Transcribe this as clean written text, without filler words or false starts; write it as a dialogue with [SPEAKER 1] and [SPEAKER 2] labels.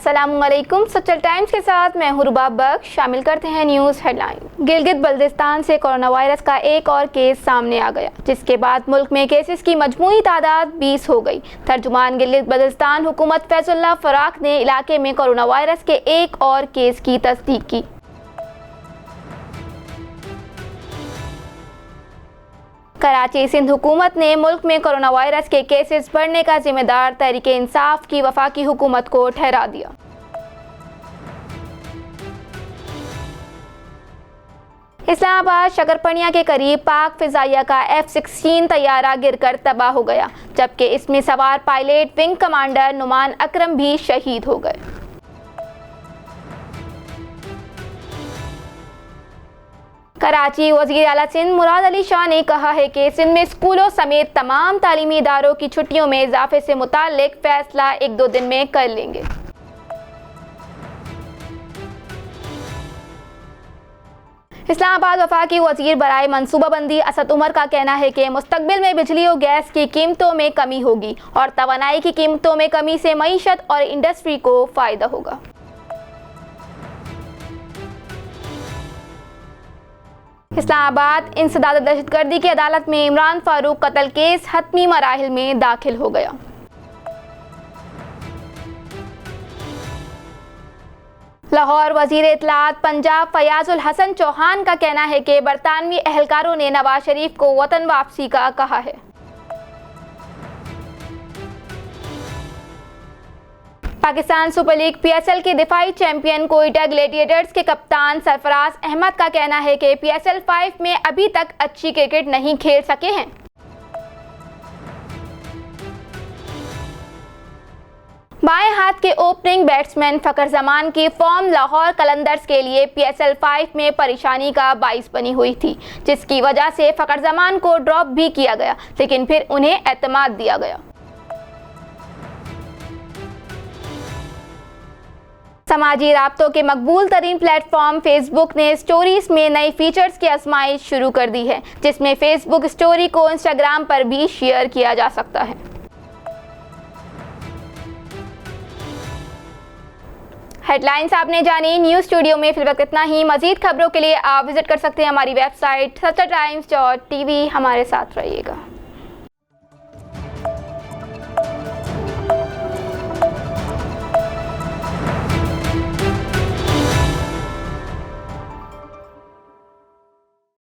[SPEAKER 1] अस्सलामुअलैकुम। सच्चर टाइम्स के साथ मैं हूं रुबाब बख्श। शामिल करते हैं न्यूज़ हेडलाइन। गिलगित बल्तिस्तान से कोरोना वायरस का एक और केस सामने आ गया, जिसके बाद मुल्क में केसेस की मजमूई तादाद 20 हो गई। तर्जुमान गिलगित बल्तिस्तान हुकूमत फैजुल्लाह फराख ने इलाके में कोरोना वायरस के एक और केस की तस्दीक की। कराची सिंध हुकूमत ने मुल्क में कोरोना वायरस के केसेस बढ़ने का जिम्मेदार तहरीके इंसाफ की वफाकी हुकूमत को ठहरा दिया। इस्लामाबाद शकरपनिया के करीब पाक फिजाइया का F-16 तैयारा गिरकर तबाह हो गया, जबकि इसमें सवार पायलट विंग कमांडर नुमान अकरम भी शहीद हो गए। कराची वज़ीर आला सिंध मुराद अली शाह ने कहा है कि सिंध में स्कूलों समेत तमाम तालीमी इदारों की छुट्टियों में इजाफे से मुताल्लिक फैसला 1-2 दिन में कर लेंगे। इस्लामाबाद वफाकी वज़ीर बराए मनसूबाबंदी असद उमर का कहना है कि मुस्तकबिल में बिजली और गैस की कीमतों में कमी होगी और तवानाई की कीमतों में कमी से मईशत और इंडस्ट्री को फ़ायदा होगा। इस्लामाबाद इंसदाद दहशतगर्दी की अदालत में इमरान फारूक कत्ल केस हतमी मराहिल में दाखिल हो गया। लाहौर वजीर इत्तलात पंजाब फयाजुल हसन चौहान का कहना है कि बरतानवी एहलकारों ने नवाज शरीफ को वतन वापसी का कहा है। पाकिस्तान सुपर लीग PSL के दिफाई चैंपियन कोयटा ग्लेडिएटर्स के कप्तान सरफराज अहमद का कहना है कि PSL 5 में अभी तक अच्छी क्रिकेट नहीं खेल सके हैं। बाएं हाथ के ओपनिंग बैट्समैन फखर जमान की फॉर्म लाहौर कलंदर्स के लिए PSL 5 में परेशानी का बाइस बनी हुई थी, जिसकी वजह से फखर जमान को ड्रॉप भी किया गया, लेकिन फिर उन्हें एतमाद दिया गया। समाजी राब्तों के मकबूल तरीन प्लेटफॉर्म फेसबुक ने स्टोरीज में नए फीचर्स की आजमाइश शुरू कर दी है, जिसमें फेसबुक स्टोरी को इंस्टाग्राम पर भी शेयर किया जा सकता है। हेडलाइंस आपने जानी। न्यूज़ स्टूडियो में फिल वक्त इतना ही। मजीद खबरों के लिए आप विजिट कर सकते हैं हमारी वेबसाइट sachatatimes.tv। हमारे साथ रहिएगा।